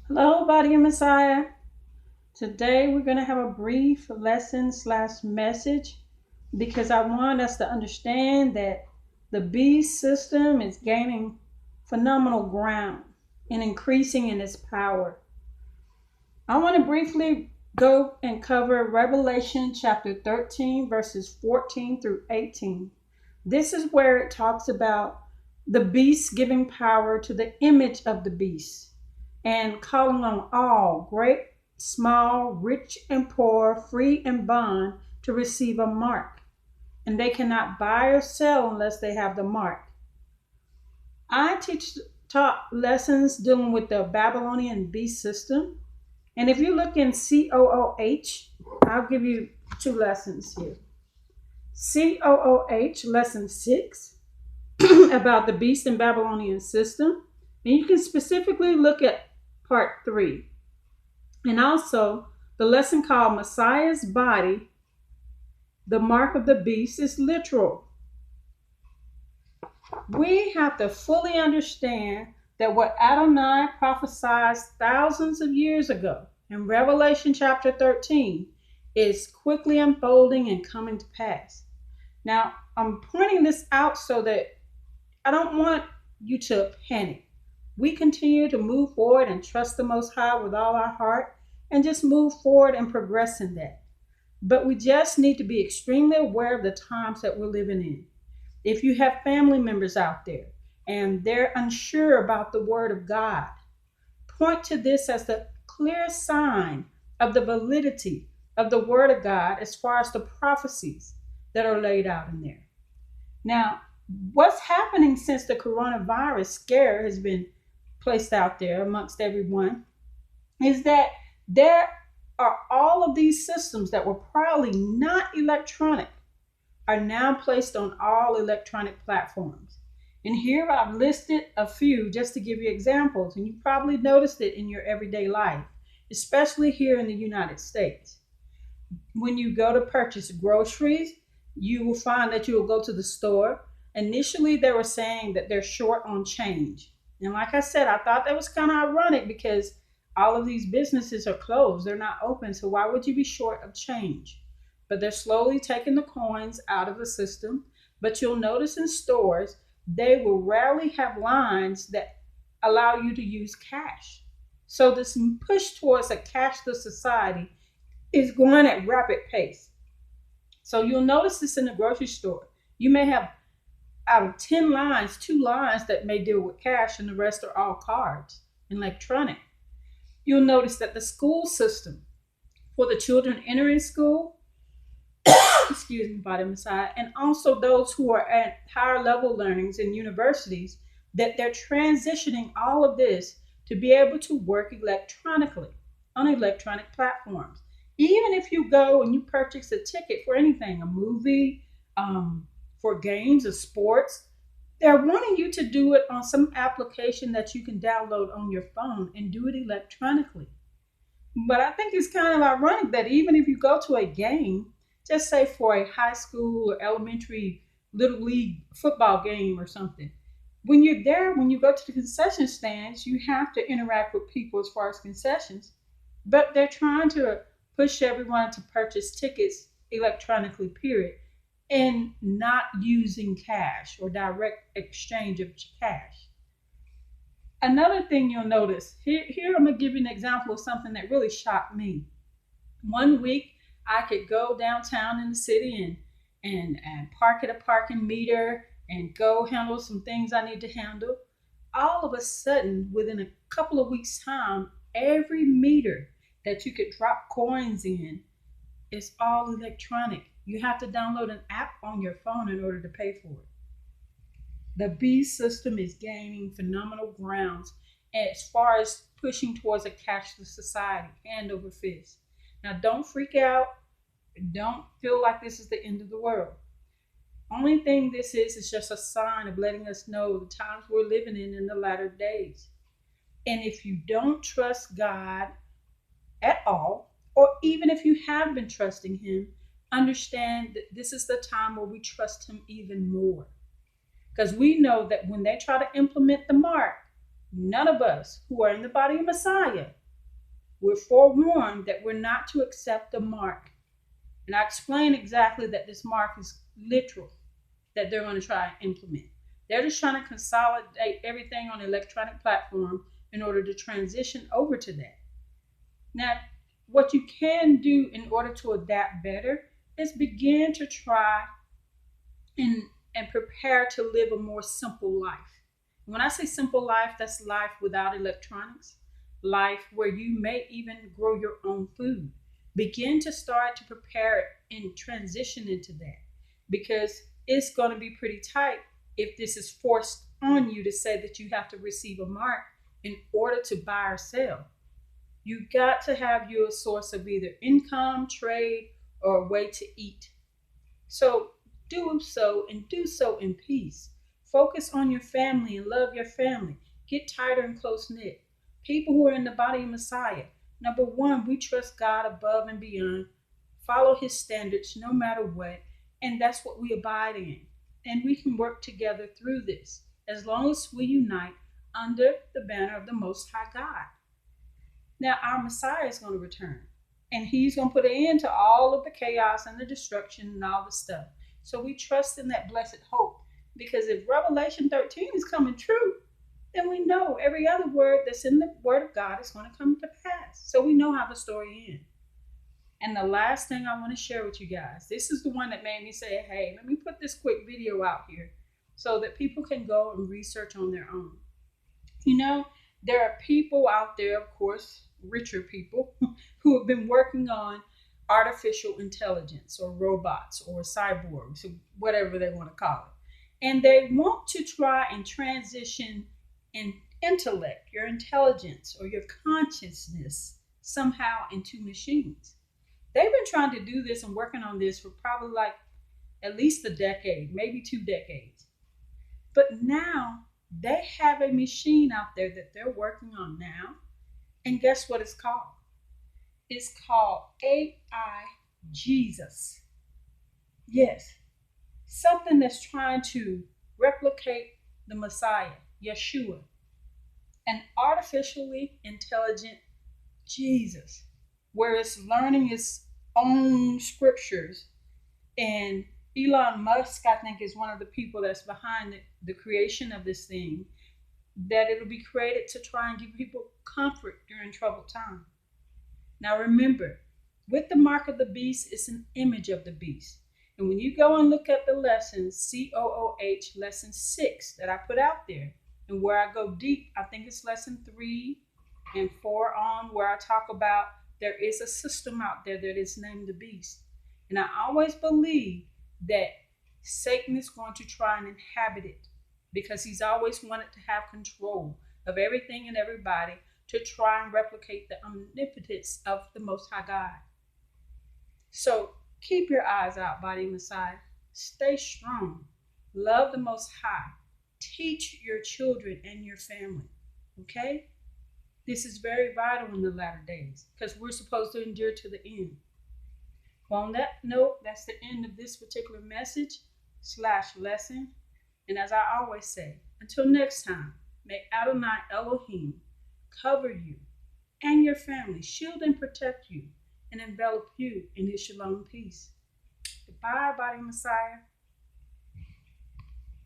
Hello, Body and Messiah. Today we're going to have a brief lesson slash message because I want us to understand that the beast system is gaining phenomenal ground and increasing in its power. I want to briefly go and cover Revelation chapter 13, verses 14 through 18. This is where it talks about the beast giving power to the image of the beast and calling on all, great, small, rich and poor, free and bond, to receive a mark. And they cannot buy or sell unless they have the mark. I taught lessons dealing with the Babylonian beast system. And if you look in COOH, I'll give you two lessons here. COOH, lesson 6, about the beast and Babylonian system. And you can specifically look at part 3. And also the lesson called Messiah's Body, the Mark of the Beast, is literal. We have to fully understand that what Adonai prophesied thousands of years ago in Revelation chapter 13 is quickly unfolding and coming to pass. Now, I'm pointing this out so that I don't want you to panic. We continue to move forward and trust the Most High with all our heart and just move forward and progress in that. But we just need to be extremely aware of the times that we're living in. If you have family members out there and they're unsure about the Word of God, point to this as the clear sign of the validity of the Word of God as far as the prophecies that are laid out in there. Now, what's happening since the coronavirus scare has been placed out there amongst everyone is that there are all of these systems that were probably not electronic are now placed on all electronic platforms. And here I've listed a few just to give you examples, and you probably noticed it in your everyday life, especially here in the United States. When you go to purchase groceries, you will find that you will go to the store. Initially, they were saying that they're short on change. And like I said, I thought that was kind of ironic because all of these businesses are closed. They're not open. So why would you be short of change? But they're slowly taking the coins out of the system. But you'll notice in stores, they will rarely have lines that allow you to use cash. So this push towards a cashless society is going at rapid pace. So you'll notice this in the grocery store. You may have out of 10 lines, 2 lines that may deal with cash and the rest are all cards and electronic. You'll notice that the school system for the children entering school, excuse me, bottom side, and also those who are at higher level learnings in universities, that they're transitioning all of this to be able to work electronically on electronic platforms. Even if you go and you purchase a ticket for anything, a movie, for games or sports, they're wanting you to do it on some application that you can download on your phone and do it electronically. But I think it's kind of ironic that even if you go to a game, just say for a high school or elementary little league football game or something, when you're there, when you go to the concession stands, you have to interact with people as far as concessions. But they're trying to push everyone to purchase tickets electronically, period, and not using cash or direct exchange of cash. Another thing you'll notice, here I'm going to give you an example of something that really shocked me. One week, I could go downtown in the city and park at a parking meter and go handle some things I need to handle. All of a sudden, within a couple of weeks' time, every meter that you could drop coins in is all electronic. You have to download an app on your phone in order to pay for it. The B system is gaining phenomenal grounds as far as pushing towards a cashless society, hand over fist. Now, don't freak out. Don't feel like this is the end of the world. Only thing this is just a sign of letting us know the times we're living in the latter days. And if you don't trust God at all, or even if you have been trusting Him, understand that this is the time where we trust Him even more. Because we know that when they try to implement the mark, None of us who are in the body of Messiah, we're forewarned that we're not to accept the mark. And I explain exactly that this mark is literal, that they're going to try and implement. They're just trying to consolidate everything on the electronic platform in order to transition over to that. Now, what you can do in order to adapt better is begin to try and, and prepare to live a more simple life. When I say simple life, that's life without electronics, life where you may even grow your own food. Begin to start to prepare and transition into that because it's going to be pretty tight if this is forced on you to say that you have to receive a mark in order to buy or sell. You got to have you a source of either income, trade, or a way to eat. So do so and do so in peace. Focus on your family and love your family. Get tighter and close knit. People who are in the body of Messiah. Number one, we trust God above and beyond. Follow his standards no matter what. And that's what we abide in. And we can work together through this as long as we unite under the banner of the Most High God. Now, our Messiah is going to return, and he's going to put an end to all of the chaos and the destruction and all the stuff. So we trust in that blessed hope because if Revelation 13 is coming true, then we know every other word that's in the Word of God is going to come to pass. So we know how the story ends. And the last thing I want to share with you guys, this is the one that made me say, hey, let me put this quick video out here so that people can go and research on their own. You know, there are people out there, of course, richer people, who have been working on artificial intelligence or robots or cyborgs, or whatever they want to call it. And they want to try and transition in intellect, your intelligence, or your consciousness somehow into machines. They've been trying to do this and working on this for probably like at least a decade, maybe 2 decades. But now they have a machine out there that they're working on now. And guess what it's called? It's called AI Jesus. Yes, something that's trying to replicate the Messiah, Yeshua, an artificially intelligent Jesus, where it's learning its own scriptures. And Elon Musk, I think, is one of the people that's behind the creation of this thing, that it'll be created to try and give people comfort during troubled time. Now remember, with the mark of the beast, it's an image of the beast. And when you go and look at the lessons, COOH, lesson 6 that I put out there, and where I go deep, I think it's lesson 3 and 4 on, where I talk about there is a system out there that is named the beast. And I always believe that Satan is going to try and inhabit it because he's always wanted to have control of everything and everybody to try and replicate the omnipotence of the Most High God. So keep your eyes out, body Messiah. Stay strong. Love the Most High. Teach your children and your family. Okay? This is very vital in the latter days because we're supposed to endure to the end. Well, on that note, that's the end of this particular message/lesson. And as I always say, until next time, may Adonai Elohim cover you and your family, shield and protect you, and envelop you in his shalom peace. Goodbye, body Messiah.